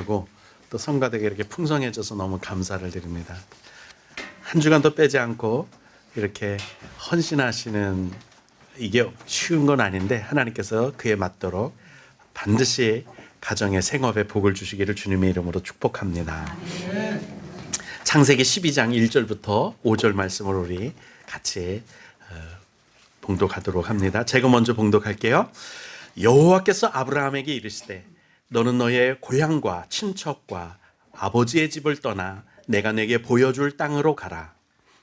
건강하고 또 성가대가 이렇게 풍성해져서 너무 감사를 드립니다. 한 주간도 빼지 않고 이렇게 헌신하시는 이게 쉬운 건 아닌데 하나님께서 그에 맞도록 반드시 가정의 생업에 복을 주시기를 주님의 이름으로 축복합니다. 창세기 12장 1절부터 5절 말씀을 우리 같이 봉독하도록 합니다. 제가 먼저 봉독할게요. 여호와께서 아브라함에게 이르시되 너는 너의 고향과 친척과 아버지의 집을 떠나 내가 내게 보여줄 땅으로 가라.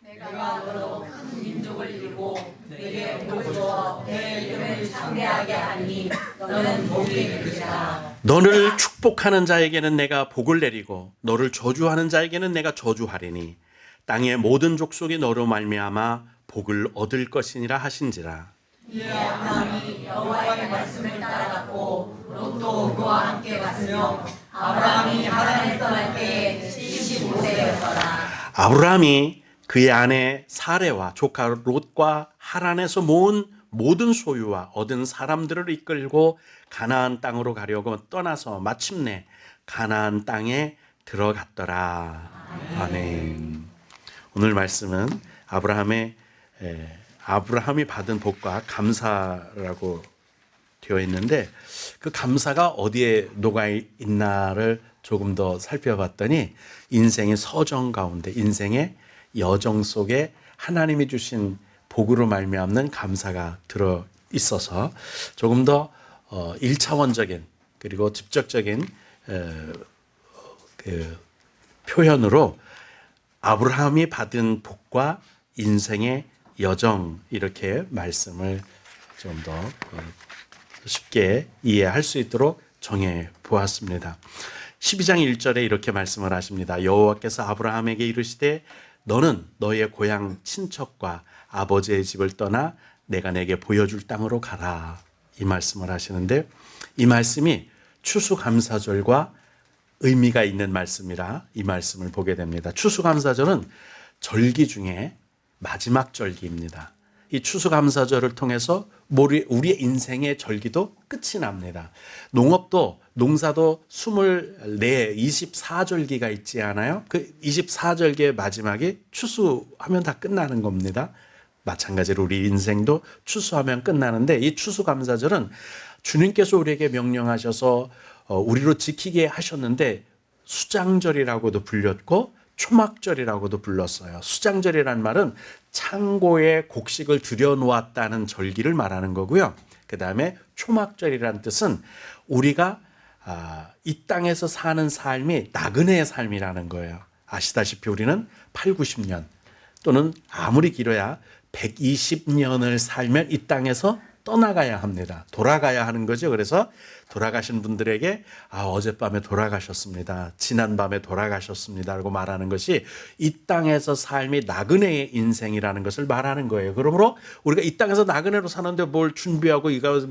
내가 너로 큰 민족을 이루고 내게 복을 주어 내 이름을 창대하게 하니 너는 복이 되리라. 너를 축복하는 자에게는 내가 복을 내리고 너를 저주하는 자에게는 내가 저주하리니 땅의 모든 족속이 너로 말미암아 복을 얻을 것이니라 하신지라. 이에 아브라함이 여호와의 말씀을 따라갔고 롯도 그와 함께 갔으며 아브라함이 하란을 떠날 때에 75세였더라. 아브라함이 그의 아내 사레와 조카 롯과 하란에서 모은 모든 소유와 얻은 사람들을 이끌고 가나안 땅으로 가려고 떠나서 마침내 가나안 땅에 들어갔더라. 아멘. 오늘 말씀은 아브라함이 받은 복과 감사라고 되어 있는데 그 감사가 어디에 녹아 있나를 조금 더 살펴봤더니 인생의 서정 가운데 인생의 여정 속에 하나님이 주신 복으로 말미암는 감사가 들어 있어서 조금 더 1차원적인 그리고 직접적인 그 표현으로 아브라함이 받은 복과 인생의 여정 이렇게 말씀을 좀 더 쉽게 이해할 수 있도록 정해 보았습니다. 12장 1절에 이렇게 말씀을 하십니다. 여호와께서 아브라함에게 이르시되 너는 너의 고향 친척과 아버지의 집을 떠나 내가 내게 보여줄 땅으로 가라. 이 말씀을 하시는데 이 말씀이 추수감사절과 의미가 있는 말씀이라 이 말씀을 보게 됩니다. 추수감사절은 절기 중에 마지막 절기입니다. 이 추수감사절을 통해서 우리의 인생의 절기도 끝이 납니다. 농사도 24절기가 있지 않아요? 그 24절기의 마지막이 추수하면 다 끝나는 겁니다. 마찬가지로 우리 인생도 추수하면 끝나는데 이 추수감사절은 주님께서 우리에게 명령하셔서 우리로 지키게 하셨는데 수장절이라고도 불렸고 초막절이라고도 불렀어요. 수장절이란 말은 창고에 곡식을 들여놓았다는 절기를 말하는 거고요. 그 다음에 초막절이란 뜻은 우리가 이 땅에서 사는 삶이 나그네의 삶이라는 거예요. 아시다시피 우리는 8, 90년 또는 아무리 길어야 120년을 살면 이 땅에서 떠나가야 합니다. 돌아가야 하는 거죠. 그래서 돌아가신 분들에게 어젯밤에 돌아가셨습니다. 지난밤에 돌아가셨습니다. 라고 말하는 것이 이 땅에서 삶이 나그네의 인생이라는 것을 말하는 거예요. 그러므로 우리가 이 땅에서 나그네로 사는데 뭘 준비하고 이거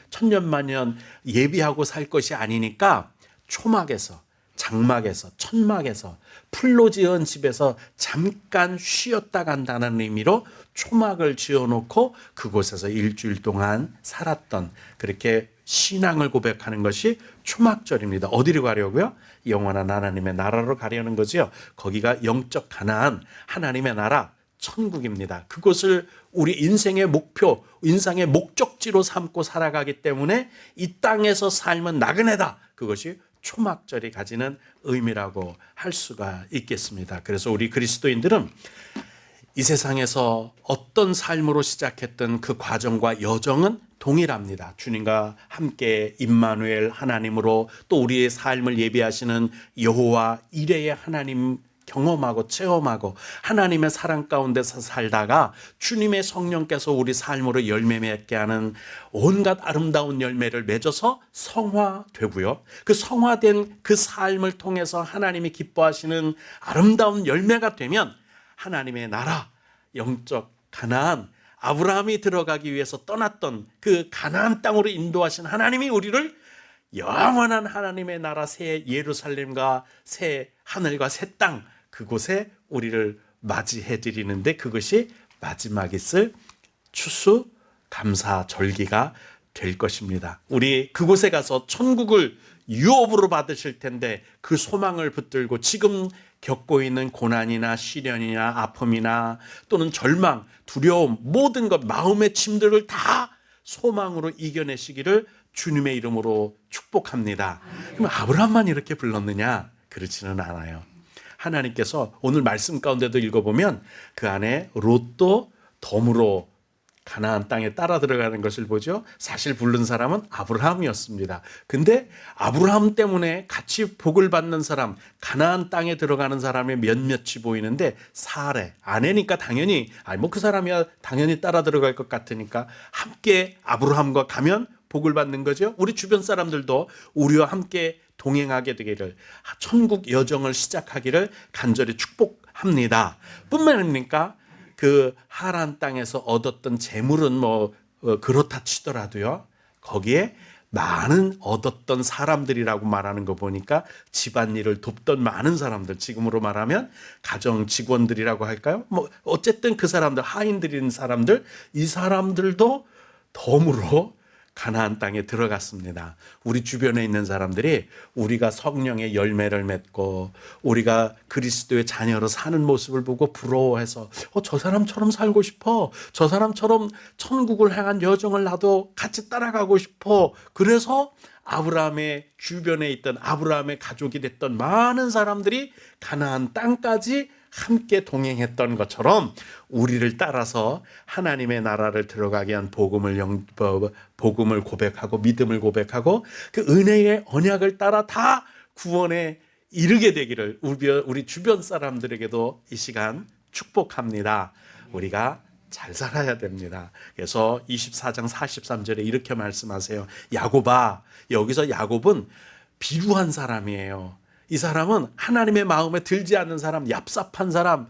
천년만년 예비하고 살 것이 아니니까 초막에서 장막에서 천막에서 풀로 지은 집에서 잠깐 쉬었다 간다는 의미로 초막을 지어놓고 그곳에서 일주일 동안 살았던 그렇게 신앙을 고백하는 것이 초막절입니다. 어디로 가려고요? 영원한 하나님의 나라로 가려는 거죠. 거기가 영적 가나안 하나님의 나라 천국입니다. 그곳을 우리 인생의 목표, 인생의 목적지로 삼고 살아가기 때문에 이 땅에서 삶은 나그네다. 그것이 초막절이 가지는 의미라고 할 수가 있겠습니다. 그래서 우리 그리스도인들은 이 세상에서 어떤 삶으로 시작했던 그 과정과 여정은 동일합니다. 주님과 함께 임마누엘 하나님으로 또 우리의 삶을 예비하시는 여호와 이레의 하나님 경험하고 체험하고 하나님의 사랑 가운데서 살다가 주님의 성령께서 우리 삶으로 열매 맺게 하는 온갖 아름다운 열매를 맺어서 성화되고요. 그 성화된 그 삶을 통해서 하나님이 기뻐하시는 아름다운 열매가 되면 하나님의 나라, 영적 가나안, 아브라함이 들어가기 위해서 떠났던 그 가나안 땅으로 인도하신 하나님이 우리를 영원한 하나님의 나라 새 예루살렘과 새 하늘과 새 땅 그곳에 우리를 맞이해 드리는데 그것이 마지막 있을 추수 감사 절기가 될 것입니다. 우리 그곳에 가서 천국을 유업으로 받으실 텐데 그 소망을 붙들고 지금 겪고 있는 고난이나 시련이나 아픔이나 또는 절망, 두려움, 모든 것, 마음의 짐들을 다 소망으로 이겨내시기를 주님의 이름으로 축복합니다. 그럼 아브라함만 이렇게 불렀느냐? 그렇지는 않아요. 하나님께서 오늘 말씀 가운데도 읽어보면 그 안에 롯도 덤으로 가나안 땅에 따라 들어가는 것을 보죠. 사실 부른 사람은 아브라함이었습니다. 근데 아브라함 때문에 같이 복을 받는 사람, 가나안 땅에 들어가는 사람의 몇몇이 보이는데 사레, 아내니까 당연히 그 사람이야 당연히 따라 들어갈 것 같으니까 함께 아브라함과 가면 복을 받는 거죠. 우리 주변 사람들도 우리와 함께 동행하게 되기를, 천국 여정을 시작하기를 간절히 축복합니다. 뿐만 아니니까 그 하란 땅에서 얻었던 재물은 그렇다 치더라도요, 거기에 많은 얻었던 사람들이라고 말하는 거 보니까 집안일을 돕던 많은 사람들, 지금으로 말하면 가정 직원들이라고 할까요? 어쨌든 그 사람들, 하인들인 사람들, 이 사람들도 덤으로 가나안 땅에 들어갔습니다. 우리 주변에 있는 사람들이 우리가 성령의 열매를 맺고 우리가 그리스도의 자녀로 사는 모습을 보고 부러워해서 저 사람처럼 살고 싶어, 저 사람처럼 천국을 향한 여정을 나도 같이 따라가고 싶어. 그래서 아브라함의 주변에 있던 아브라함의 가족이 됐던 많은 사람들이 가나안 땅까지 함께 동행했던 것처럼 우리를 따라서 하나님의 나라를 들어가게 한 복음을 고백하고 믿음을 고백하고 그 은혜의 언약을 따라 다 구원에 이르게 되기를 우리 주변 사람들에게도 이 시간 축복합니다. 우리가 잘 살아야 됩니다. 그래서 24장 43절에 이렇게 말씀하세요. 야곱아, 여기서 야곱은 비루한 사람이에요. 이 사람은 하나님의 마음에 들지 않는 사람, 얍삽한 사람,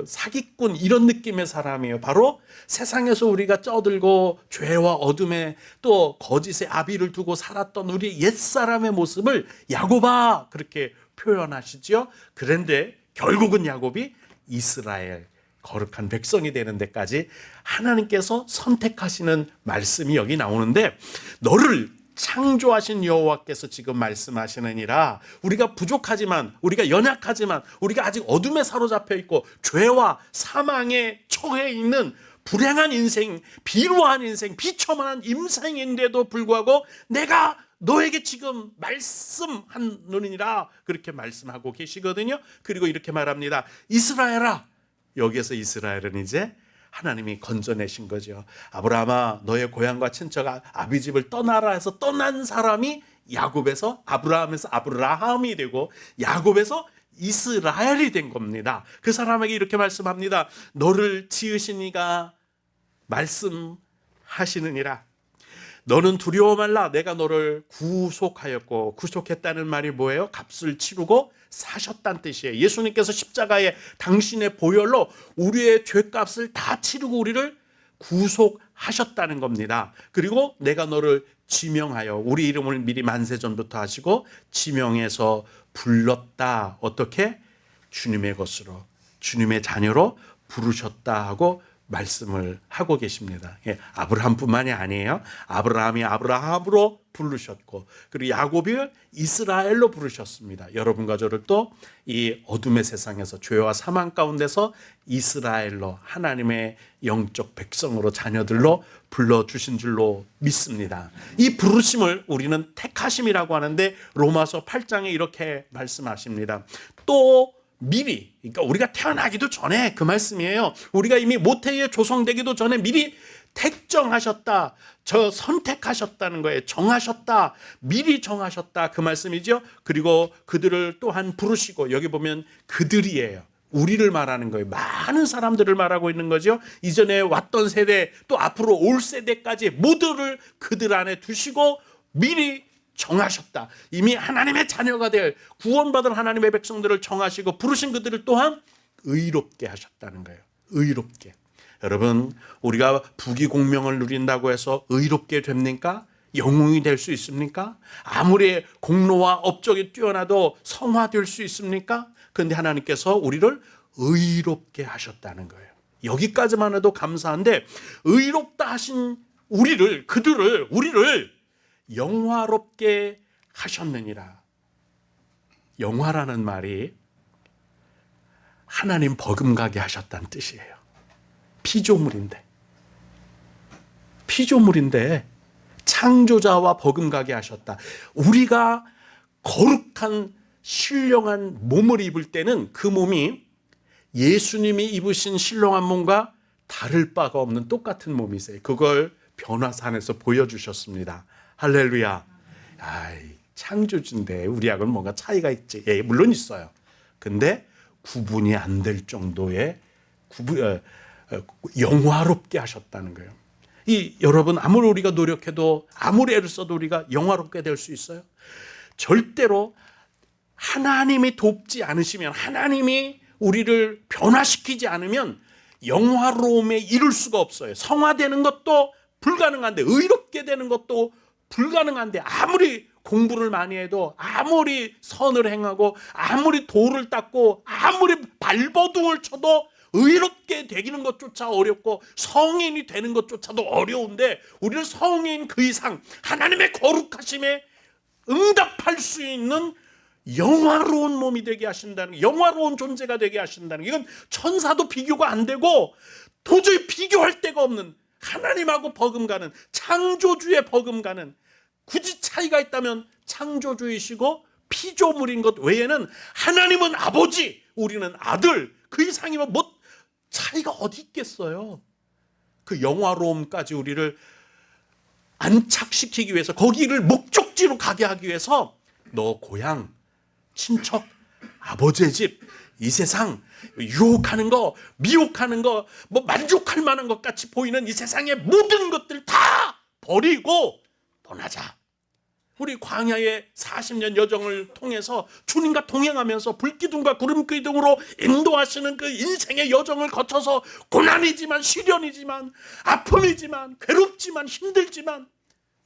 사기꾼 이런 느낌의 사람이에요. 바로 세상에서 우리가 쩌들고 죄와 어둠에 또 거짓의 아비를 두고 살았던 우리 옛사람의 모습을 야곱아 그렇게 표현하시죠. 그런데 결국은 야곱이 이스라엘, 거룩한 백성이 되는 데까지 하나님께서 선택하시는 말씀이 여기 나오는데, 너를 창조하신 여호와께서 지금 말씀하시느니라. 우리가 부족하지만, 우리가 연약하지만, 우리가 아직 어둠에 사로잡혀 있고 죄와 사망에 처해 있는 불행한 인생, 비루한 인생, 비참한 인생인데도 불구하고 내가 너에게 지금 말씀하느니라 그렇게 말씀하고 계시거든요. 그리고 이렇게 말합니다. 이스라엘아. 여기에서 이스라엘은 이제 하나님이 건져내신 거죠. 아브라함아, 너의 고향과 친척 아비 집을 떠나라 해서 떠난 사람이 야곱에서, 아브라함에서 아브라함이 되고 야곱에서 이스라엘이 된 겁니다. 그 사람에게 이렇게 말씀합니다. 너를 지으신 이가 말씀하시느니라. 너는 두려워 말라. 내가 너를 구속하였고, 구속했다는 말이 뭐예요? 값을 치르고 사셨다는 뜻이에요. 예수님께서 십자가에 당신의 보혈로 우리의 죄값을 다 치르고 우리를 구속하셨다는 겁니다. 그리고 내가 너를 지명하여, 우리 이름을 미리 만세전부터 하시고 지명해서 불렀다. 어떻게? 주님의 것으로, 주님의 자녀로 부르셨다 하고 말씀을 하고 계십니다. 아브라함뿐만이 아니에요. 아브라함이 아브라함으로 부르셨고, 그리고 야곱이 이스라엘로 부르셨습니다. 여러분과 저를 또 이 어둠의 세상에서 죄와 사망 가운데서 이스라엘로, 하나님의 영적 백성으로, 자녀들로 불러주신 줄로 믿습니다. 이 부르심을 우리는 택하심이라고 하는데 로마서 8장에 이렇게 말씀하십니다. 또 미리, 그러니까 우리가 태어나기도 전에 그 말씀이에요. 우리가 이미 모태에 조성되기도 전에 미리 택정하셨다, 선택하셨다는 거예요. 정하셨다, 미리 정하셨다, 그 말씀이죠. 그리고 그들을 또한 부르시고, 여기 보면 그들이에요. 우리를 말하는 거예요. 많은 사람들을 말하고 있는 거죠. 이전에 왔던 세대, 또 앞으로 올 세대까지 모두를 그들 안에 두시고 미리 정하셨다. 이미 하나님의 자녀가 될, 구원받은 하나님의 백성들을 정하시고 부르신 그들을 또한 의롭게 하셨다는 거예요. 의롭게. 여러분, 우리가 부귀공명을 누린다고 해서 의롭게 됩니까? 영웅이 될 수 있습니까? 아무리 공로와 업적이 뛰어나도 성화될 수 있습니까? 그런데 하나님께서 우리를 의롭게 하셨다는 거예요. 여기까지만 해도 감사한데, 의롭다 하신 우리를, 우리를 영화롭게 하셨느니라. 영화라는 말이 하나님 버금가게 하셨다는 뜻이에요. 피조물인데 창조자와 버금가게 하셨다. 우리가 거룩한 신령한 몸을 입을 때는 그 몸이 예수님이 입으신 신령한 몸과 다를 바가 없는 똑같은 몸이세요. 그걸 변화산에서 보여주셨습니다. 할렐루야. 창조주인데 우리하고는 뭔가 차이가 있지. 예, 물론 있어요. 근데 구분이 안 될 정도의 영화롭게 하셨다는 거예요. 여러분, 아무리 우리가 노력해도 아무리 애를 써도 우리가 영화롭게 될 수 있어요? 절대로 하나님이 돕지 않으시면, 하나님이 우리를 변화시키지 않으면 영화로움에 이룰 수가 없어요. 성화되는 것도 불가능한데, 의롭게 되는 것도 불가능한데, 아무리 공부를 많이 해도, 아무리 선을 행하고, 아무리 돌을 닦고, 아무리 발버둥을 쳐도 의롭게 되기는 것조차 어렵고 성인이 되는 것조차도 어려운데, 우리는 성인 그 이상 하나님의 거룩하심에 응답할 수 있는 영화로운 몸이 되게 하신다는, 영화로운 존재가 되게 하신다는, 이건 천사도 비교가 안 되고 도저히 비교할 데가 없는, 하나님하고 버금가는, 창조주의 버금가는, 굳이 차이가 있다면 창조주이시고 피조물인 것 외에는 하나님은 아버지, 우리는 아들, 그 이상이면 뭐 차이가 어디 있겠어요? 그 영화로움까지 우리를 안착시키기 위해서, 거기를 목적지로 가게 하기 위해서 너 고향, 친척, 아버지의 집, 이 세상 유혹하는 거, 미혹하는 거, 뭐 만족할 만한 것 같이 보이는 이 세상의 모든 것들 다 버리고 떠나자. 우리 광야의 40년 여정을 통해서 주님과 동행하면서 불기둥과 구름기둥으로 인도하시는 그 인생의 여정을 거쳐서 고난이지만, 시련이지만, 아픔이지만, 괴롭지만, 힘들지만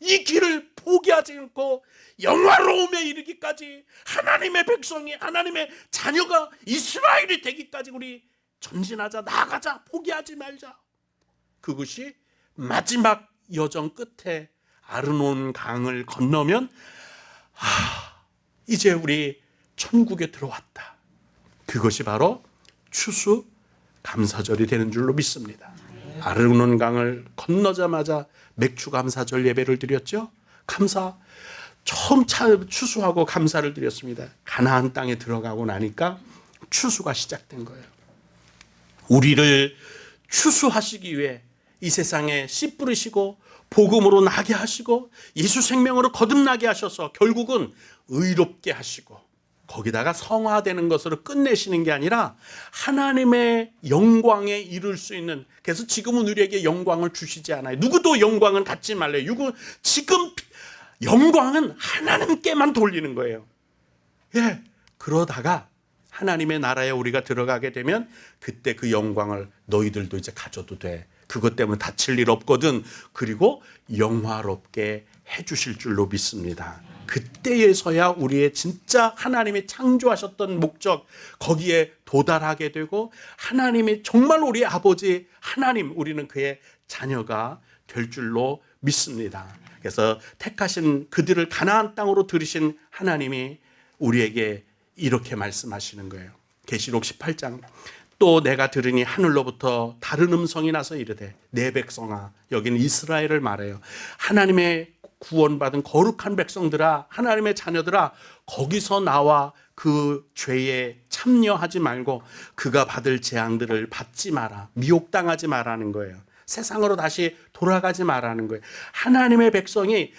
이 길을 포기하지 않고 영화로움에 이르기까지, 하나님의 백성이, 하나님의 자녀가, 이스라엘이 되기까지 우리 전진하자, 나아가자, 포기하지 말자. 그것이 마지막 여정 끝에 아르논 강을 건너면 이제 우리 천국에 들어왔다. 그것이 바로 추수 감사절이 되는 줄로 믿습니다. 아르논 강을 건너자마자 맥주 감사절 예배를 드렸죠. 처음 추수하고 감사를 드렸습니다. 가나안 땅에 들어가고 나니까 추수가 시작된 거예요. 우리를 추수하시기 위해 이 세상에 씨 뿌리시고 복음으로 나게 하시고 예수 생명으로 거듭나게 하셔서 결국은 의롭게 하시고, 거기다가 성화되는 것으로 끝내시는 게 아니라 하나님의 영광에 이룰 수 있는, 그래서 지금은 우리에게 영광을 주시지 않아요. 누구도 영광을 갖지 말래요. 지금 영광은 하나님께만 돌리는 거예요. 예, 그러다가 하나님의 나라에 우리가 들어가게 되면 그때 그 영광을 너희들도 이제 가져도 돼. 그것 때문에 다칠 일 없거든. 그리고 영화롭게 해주실 줄로 믿습니다. 그때에서야 우리의 진짜 하나님이 창조하셨던 목적, 거기에 도달하게 되고 하나님이 정말 우리 아버지 하나님, 우리는 그의 자녀가 될 줄로 믿습니다. 그래서 택하신 그들을 가나안 땅으로 들이신 하나님이 우리에게 이렇게 말씀하시는 거예요. 계시록 18장. 또 내가 들으니 하늘로부터 다른 음성이 나서 이르되 내 백성아, 여기는 이스라엘을 말해요. 하나님의 구원받은 거룩한 백성들아, 하나님의 자녀들아, 거기서 나와 그 죄에 참여하지 말고 그가 받을 재앙들을 받지 마라. 미혹당하지 마라는 거예요. 세상으로 다시 돌아가지 마라는 거예요. 하나님의 백성이,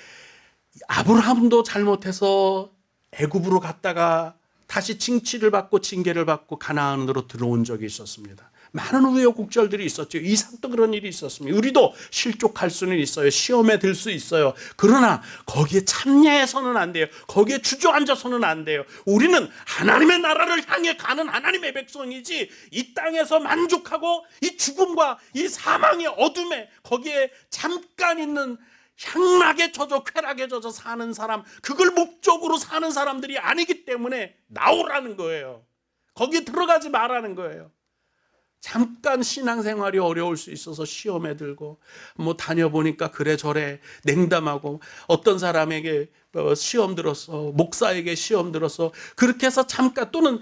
아브라함도 잘못해서 애굽으로 갔다가 다시 징치를 받고 징계를 받고 가나안으로 들어온 적이 있었습니다. 많은 우여곡절들이 있었죠. 이삭도 그런 일이 있었습니다. 우리도 실족할 수는 있어요. 시험에 들 수 있어요. 그러나 거기에 참여해서는 안 돼요. 거기에 주저앉아서는 안 돼요. 우리는 하나님의 나라를 향해 가는 하나님의 백성이지, 이 땅에서 만족하고 이 죽음과 이 사망의 어둠에 거기에 잠깐 있는 향락에 젖어 쾌락에 젖어 사는 사람, 그걸 목적으로 사는 사람들이 아니기 때문에 나오라는 거예요. 거기에 들어가지 말라는 거예요. 잠깐 신앙생활이 어려울 수 있어서 시험에 들고 뭐 다녀보니까 그래 저래 냉담하고 어떤 사람에게 시험 들어서 목사에게 시험 들어서 그렇게 해서 잠깐 또는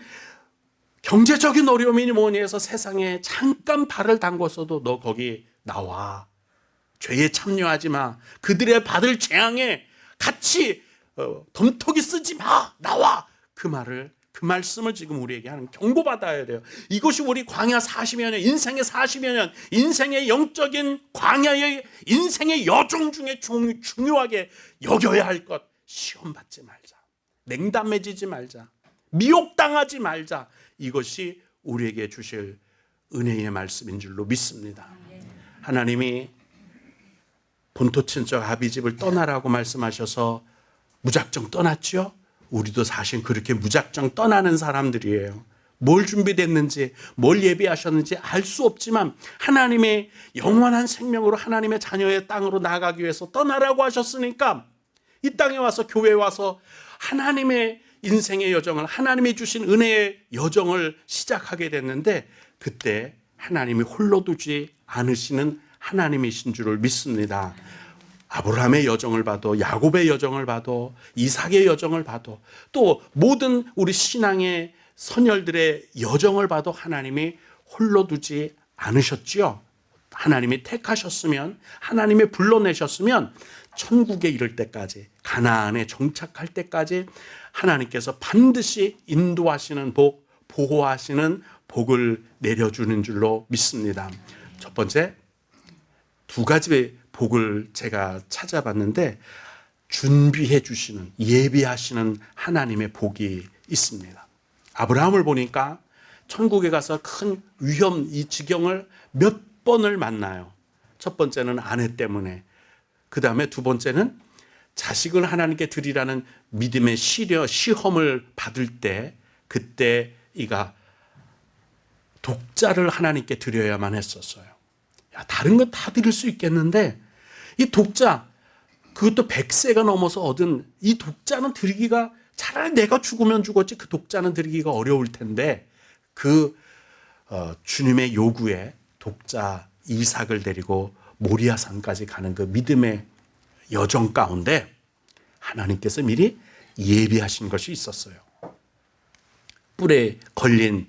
경제적인 어려움이니 뭐니 해서 세상에 잠깐 발을 담궜어도 너 거기 나와. 죄에 참여하지 마. 그들의 받을 재앙에 같이 덤터기 쓰지 마. 나와. 그 말씀을 지금 우리에게 하는 경고받아야 돼요. 이것이 우리 광야 40여 년, 인생의 40여 년, 인생의 영적인 광야의 인생의 여정 중에 중요하게 여겨야 할 것. 시험 받지 말자. 냉담해지지 말자. 미혹당하지 말자. 이것이 우리에게 주실 은혜의 말씀인 줄로 믿습니다. 하나님이 본토 친척 아비집을 떠나라고 말씀하셔서 무작정 떠났죠. 우리도 사실 그렇게 무작정 떠나는 사람들이에요. 뭘 준비됐는지 뭘 예비하셨는지 알 수 없지만 하나님의 영원한 생명으로 하나님의 자녀의 땅으로 나아가기 위해서 떠나라고 하셨으니까 이 땅에 와서 교회에 와서 하나님의 인생의 여정을 하나님이 주신 은혜의 여정을 시작하게 됐는데 그때 하나님이 홀로 두지 않으시는 하나님이신 줄을 믿습니다. 아브라함의 여정을 봐도 야곱의 여정을 봐도 이삭의 여정을 봐도 또 모든 우리 신앙의 선열들의 여정을 봐도 하나님이 홀로 두지 않으셨지요. 하나님이 택하셨으면 하나님이 불러내셨으면 천국에 이를 때까지 가나안에 정착할 때까지 하나님께서 반드시 인도하시는 복, 보호하시는 복을 내려주는 줄로 믿습니다. 첫 번째, 두 가지의 복을 제가 찾아봤는데 준비해 주시는, 예비하시는 하나님의 복이 있습니다. 아브라함을 보니까 천국에 가서 큰 위험, 이 지경을 몇 번을 만나요. 첫 번째는 아내 때문에, 그 다음에 두 번째는 자식을 하나님께 드리라는 믿음의 시험을 받을 때 그때 이가 독자를 하나님께 드려야만 했었어요. 야, 다른 건 다 드릴 수 있겠는데 이 독자, 그것도 100세가 넘어서 얻은 이 독자는 드리기가, 차라리 내가 죽으면 죽었지 그 독자는 드리기가 어려울 텐데 주님의 요구에 독자 이삭을 데리고 모리아산까지 가는 그 믿음의 여정 가운데 하나님께서 미리 예비하신 것이 있었어요. 뿔에 걸린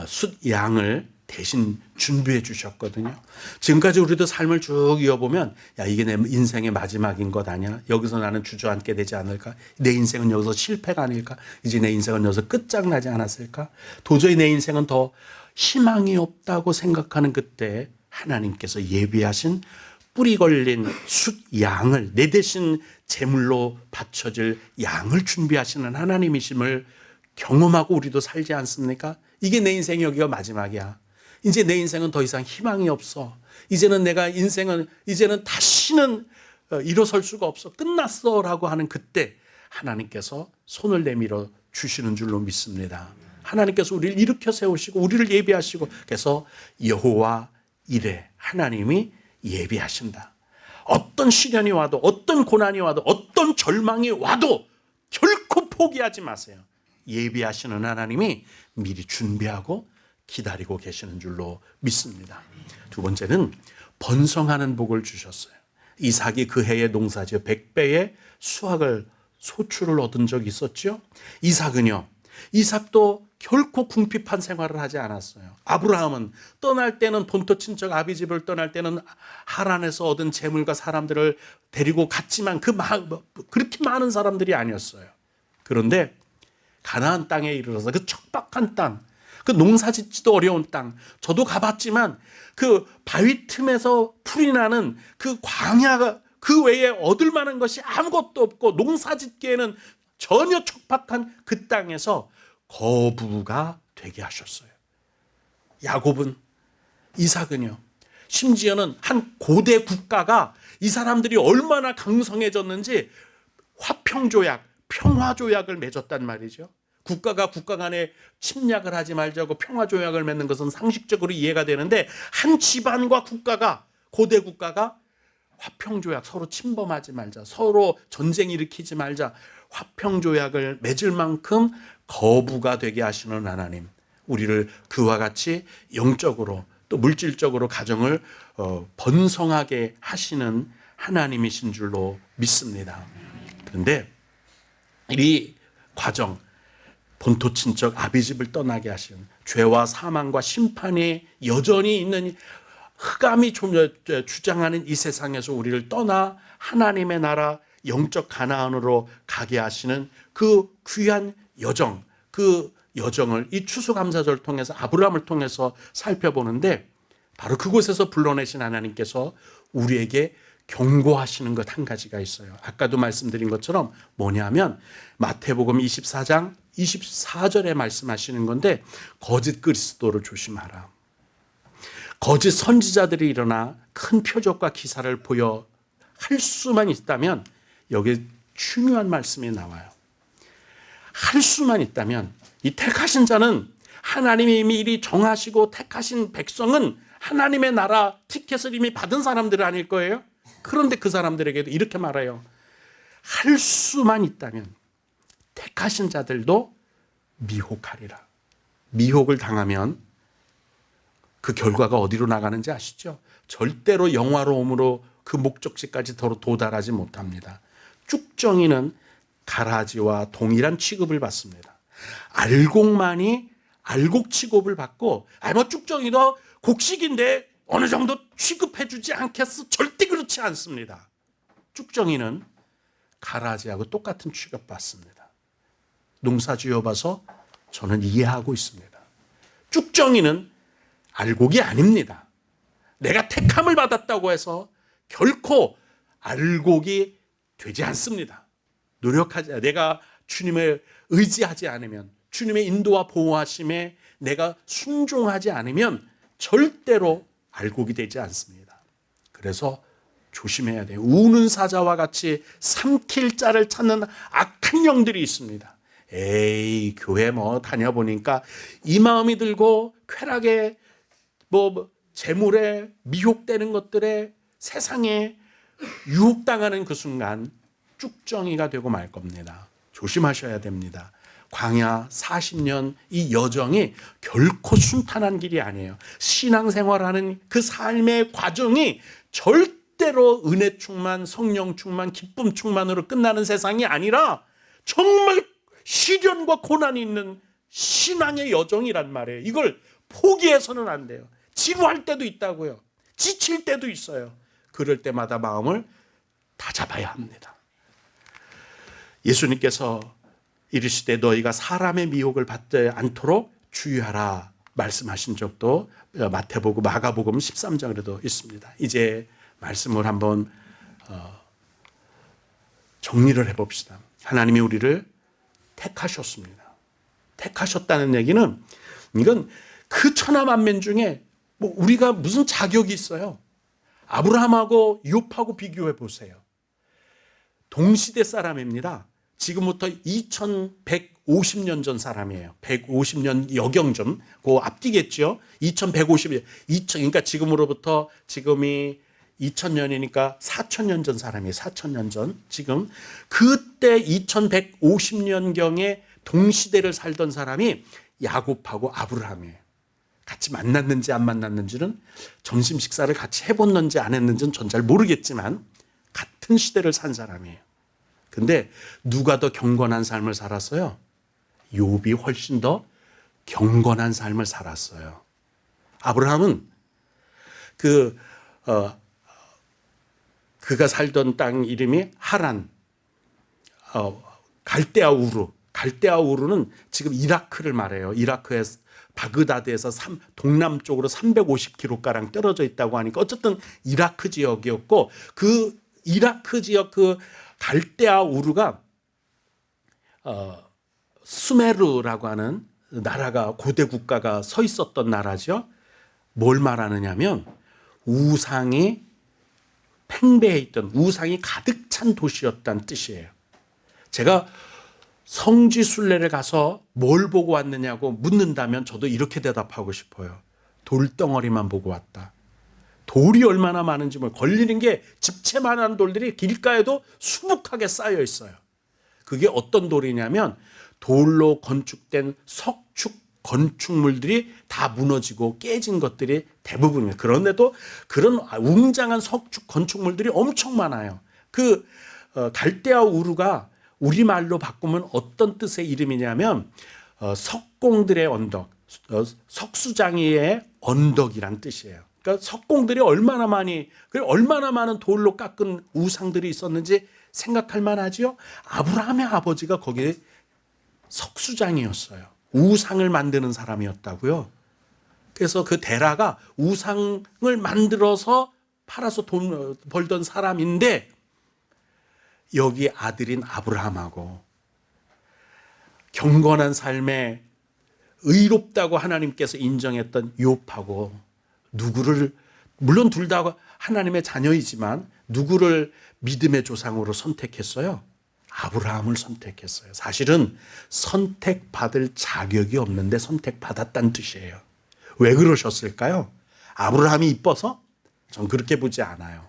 숫 양을 대신 준비해 주셨거든요. 지금까지 우리도 삶을 쭉 이어보면 야, 이게 내 인생의 마지막인 것 아니야? 여기서 나는 주저앉게 되지 않을까? 내 인생은 여기서 실패가 아닐까? 이제 내 인생은 여기서 끝장나지 않았을까? 도저히 내 인생은 더 희망이 없다고 생각하는 그때 하나님께서 예비하신 뿔이 걸린 숫 양을, 내 대신 제물로 바쳐질 양을 준비하시는 하나님이심을 경험하고 우리도 살지 않습니까? 이게 내 인생이 여기가 마지막이야. 이제 내 인생은 더 이상 희망이 없어. 이제는 이제는 다시는 일어설 수가 없어. 끝났어. 라고 하는 그때 하나님께서 손을 내밀어 주시는 줄로 믿습니다. 하나님께서 우리를 일으켜 세우시고 우리를 예비하시고, 그래서 여호와 이레, 하나님이 예비하신다. 어떤 시련이 와도, 어떤 고난이 와도, 어떤 절망이 와도 결코 포기하지 마세요. 예비하시는 하나님이 미리 준비하고 기다리고 계시는 줄로 믿습니다. 두 번째는 번성하는 복을 주셨어요. 이삭이 그 해의 농사지어 100배의 소출을 얻은 적이 있었죠. 이삭도 결코 궁핍한 생활을 하지 않았어요. 아브라함은 떠날 때는 본토 친척 아비집을 떠날 때는 하란에서 얻은 재물과 사람들을 데리고 갔지만 그렇게 많은 사람들이 아니었어요. 그런데 가나안 땅에 이르러서 그 척박한 땅, 그 농사 짓지도 어려운 땅, 저도 가봤지만 그 바위 틈에서 풀이 나는 그 광야가 그 외에 얻을 만한 것이 아무것도 없고 농사 짓기에는 전혀 척박한 그 땅에서 거부가 되게 하셨어요. 야곱은, 이삭은요. 심지어는 한 고대 국가가 이 사람들이 얼마나 강성해졌는지 화평조약, 평화조약을 맺었단 말이죠. 국가가 국가 간에 침략을 하지 말자고 평화조약을 맺는 것은 상식적으로 이해가 되는데 한 집안과 국가가, 고대 국가가 화평조약, 서로 침범하지 말자, 서로 전쟁 일으키지 말자, 화평조약을 맺을 만큼 거부가 되게 하시는 하나님, 우리를 그와 같이 영적으로 또 물질적으로 가정을 번성하게 하시는 하나님이신 줄로 믿습니다. 그런데 이 과정, 본토 친척 아비집을 떠나게 하신 죄와 사망과 심판이 여전히 있는 흑암이 주장하는 이 세상에서 우리를 떠나 하나님의 나라 영적 가나안으로 가게 하시는 그 귀한 여정, 그 여정을 이 추수감사절을 통해서 아브라함을 통해서 살펴보는데 바로 그곳에서 불러내신 하나님께서 우리에게 경고하시는 것 한 가지가 있어요. 아까도 말씀드린 것처럼 뭐냐면 마태복음 24장 24절에 말씀하시는 건데 거짓 그리스도를 조심하라. 거짓 선지자들이 일어나 큰 표적과 기사를 보여 할 수만 있다면 여기 중요한 말씀이 나와요. 할 수만 있다면 이 택하신 자는 하나님이 미리 정하시고 택하신 백성은 하나님의 나라 티켓을 이미 받은 사람들은 아닐 거예요. 그런데 그 사람들에게도 이렇게 말해요. 할 수만 있다면 택하신 자들도 미혹하리라. 미혹을 당하면 그 결과가 어디로 나가는지 아시죠? 절대로 영화로움으로 그 목적지까지 도달하지 못합니다. 쭉정이는 가라지와 동일한 취급을 받습니다. 알곡만이 알곡 취급을 받고 뭐 쭉정이도 곡식인데 어느 정도 취급해주지 않겠어? 절대 그렇지 않습니다. 쭉정이는 가라지하고 똑같은 취급받습니다. 농사 지어봐서 저는 이해하고 있습니다. 쭉정이는 알곡이 아닙니다. 내가 택함을 받았다고 해서 결코 알곡이 되지 않습니다. 노력하지, 내가 주님을 의지하지 않으면, 주님의 인도와 보호하심에 내가 순종하지 않으면 절대로 알곡이 되지 않습니다. 그래서 조심해야 돼요. 우는 사자와 같이 삼킬 자를 찾는 악한 영들이 있습니다. 에이, 교회 다녀보니까 이 마음이 들고 쾌락에 재물에 미혹되는 것들에 세상에 유혹당하는 그 순간 쭉정이가 되고 말 겁니다. 조심하셔야 됩니다. 광야 40년 이 여정이 결코 순탄한 길이 아니에요. 신앙생활하는 그 삶의 과정이 절대로 은혜 충만, 성령 충만, 기쁨 충만으로 끝나는 세상이 아니라 정말 시련과 고난이 있는 신앙의 여정이란 말이에요. 이걸 포기해서는 안 돼요. 지루할 때도 있다고요. 지칠 때도 있어요. 그럴 때마다 마음을 다잡아야 합니다. 예수님께서 이르시되 너희가 사람의 미혹을 받지 않도록 주의하라 말씀하신 적도 마태복음, 마가복음 13장에도 있습니다. 이제 말씀을 한번 정리를 해봅시다. 하나님이 우리를 택하셨습니다. 택하셨다는 얘기는 이건 그 천하만면 중에 우리가 무슨 자격이 있어요? 아브라함하고 욥하고 비교해 보세요. 동시대 사람입니다. 지금부터 2150년 전 사람이에요. 150년 여경전, 그 앞뒤겠죠. 2150년, 그러니까 지금으로부터 지금이 2000년이니까 4000년 전 사람이에요. 4000년 전. 지금 그때 2150년경에 동시대를 살던 사람이 야곱하고 아브라함이에요. 같이 만났는지 안 만났는지는 점심 식사를 같이 해봤는지 안 했는지는 전 잘 모르겠지만 같은 시대를 산 사람이에요. 근데 누가 더 경건한 삶을 살았어요? 욥이 훨씬 더 경건한 삶을 살았어요. 아브라함은 그가 살던 땅 이름이 하란, 갈대아 우르. 갈대아 우르는 지금 이라크를 말해요. 이라크의 바그다드에서 동남쪽으로 350km가량 떨어져 있다고 하니까 어쨌든 이라크 지역이었고 그 이라크 지역 그 갈대아 우르가 수메르라고 하는 나라가 고대 국가가 서 있었던 나라죠. 뭘 말하느냐면 우상이 팽배해 있던 우상이 가득 찬 도시였다는 뜻이에요. 제가 성지 순례를 가서 뭘 보고 왔느냐고 묻는다면 저도 이렇게 대답하고 싶어요. 돌덩어리만 보고 왔다. 돌이 얼마나 많은지 걸리는 게 집채만한 돌들이 길가에도 수북하게 쌓여 있어요. 그게 어떤 돌이냐면 돌로 건축된 석축 건축물들이 다 무너지고 깨진 것들이 대부분이에요. 그런데도 그런 웅장한 건축물들이 엄청 많아요. 갈대아 우르가 우리말로 바꾸면 어떤 뜻의 이름이냐면 석공들의 언덕, 석수장이의 언덕이란 뜻이에요. 그러니까 석공들이 얼마나 많은 돌로 깎은 우상들이 있었는지 생각할 만하지요. 아브라함의 아버지가 거기에 석수장이었어요. 우상을 만드는 사람이었다고요. 그래서 그 데라가 우상을 만들어서 팔아서 돈 벌던 사람인데, 여기 아들인 아브라함하고 경건한 삶에 의롭다고 하나님께서 인정했던 욥하고 누구를, 물론 둘 다 하나님의 자녀이지만 누구를 믿음의 조상으로 선택했어요? 아브라함을 선택했어요. 사실은 선택받을 자격이 없는데 선택받았다는 뜻이에요. 왜 그러셨을까요? 아브라함이 이뻐서? 전 그렇게 보지 않아요.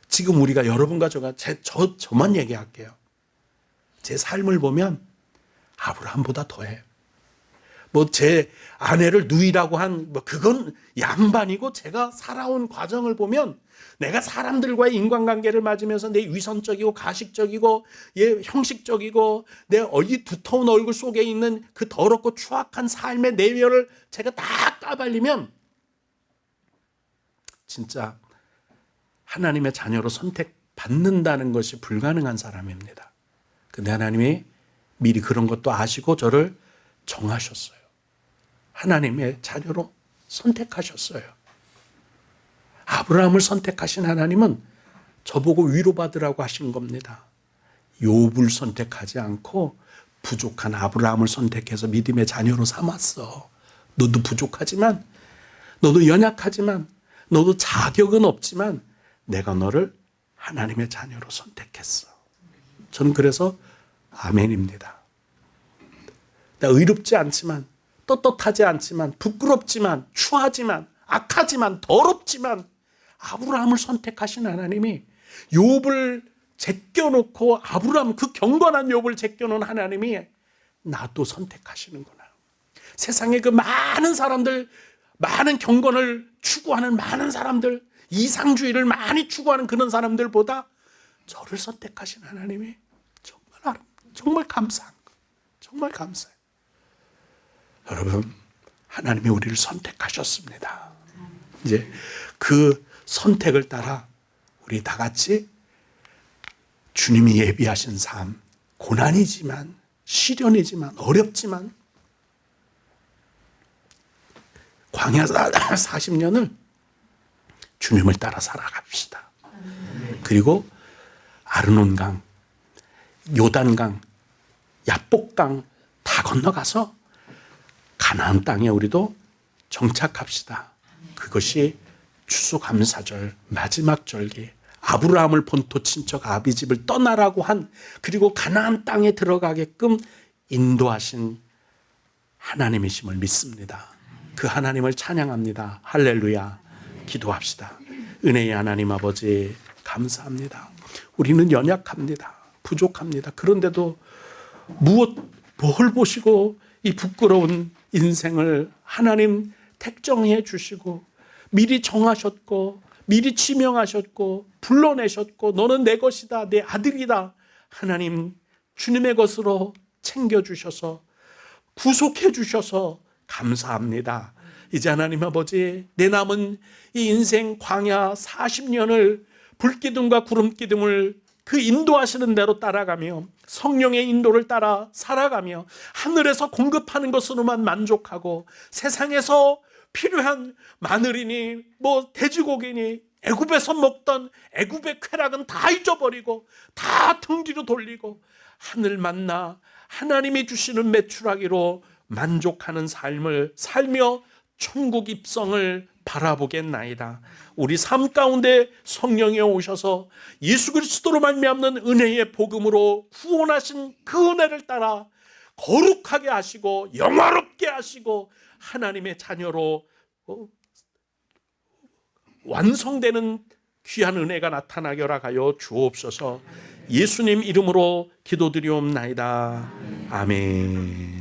지금 우리가 여러분과 저만 얘기할게요. 제 삶을 보면 아브라함보다 더해. 제 아내를 누이라고 그건 양반이고, 제가 살아온 과정을 보면 내가 사람들과의 인간관계를 맞으면서 내 위선적이고 가식적이고 형식적이고 내 두터운 얼굴 속에 있는 그 더럽고 추악한 삶의 내면을 제가 다 까발리면 진짜 하나님의 자녀로 선택받는다는 것이 불가능한 사람입니다. 근데 하나님이 미리 그런 것도 아시고 저를 정하셨어요. 하나님의 자녀로 선택하셨어요. 아브라함을 선택하신 하나님은 저보고 위로받으라고 하신 겁니다. 욥을 선택하지 않고 부족한 아브라함을 선택해서 믿음의 자녀로 삼았어. 너도 부족하지만, 너도 연약하지만, 너도 자격은 없지만 내가 너를 하나님의 자녀로 선택했어. 저는 그래서 아멘입니다. 나 의롭지 않지만, 떳떳하지 않지만, 부끄럽지만, 추하지만, 악하지만, 더럽지만 아브라함을 선택하신 하나님이, 욥을 제껴놓고 아브라함, 그 경건한 욥을 제껴놓은 하나님이 나도 선택하시는구나. 세상에 그 많은 사람들, 많은 경건을 추구하는 많은 사람들, 이상주의를 많이 추구하는 그런 사람들보다 저를 선택하신 하나님이 정말 감사한 거, 정말 감사해요. 여러분, 하나님이 우리를 선택하셨습니다. 이제 그 선택을 따라 우리 다 같이 주님이 예비하신 삶, 고난이지만, 시련이지만, 어렵지만 광야 40년을 주님을 따라 살아갑시다. 그리고 아르논강, 요단강, 야복강 다 건너가서 가나안 땅에 우리도 정착합시다. 그것이 추수감사절 마지막 절기, 아브라함을 본토 친척 아비집을 떠나라고 그리고 가나안 땅에 들어가게끔 인도하신 하나님이심을 믿습니다. 그 하나님을 찬양합니다. 할렐루야. 기도합시다. 은혜의 하나님 아버지, 감사합니다. 우리는 연약합니다. 부족합니다. 그런데도 뭘 보시고 이 부끄러운 인생을 하나님 택정해 주시고 미리 정하셨고 미리 지명하셨고 불러내셨고, 너는 내 것이다, 내 아들이다, 하나님 주님의 것으로 챙겨주셔서 구속해 주셔서 감사합니다. 이제 하나님 아버지, 내 남은 이 인생 광야 40년을 불기둥과 구름기둥을 그 인도하시는 대로 따라가며 성령의 인도를 따라 살아가며 하늘에서 공급하는 것으로만 만족하고, 세상에서 필요한 마늘이니 돼지고기니 애굽에서 먹던 애굽의 쾌락은 다 잊어버리고 다 등 뒤로 돌리고 하늘 만나 하나님이 주시는 메추라기로 만족하는 삶을 살며 천국 입성을 바라보겠나이다. 우리 삶 가운데 성령이 오셔서 예수 그리스도로 말미암는 은혜의 복음으로 후원하신 그 은혜를 따라 거룩하게 하시고 영화롭게 하시고 하나님의 자녀로 완성되는 귀한 은혜가 나타나게 허락하여 주옵소서. 예수님 이름으로 기도드리옵나이다. 아멘.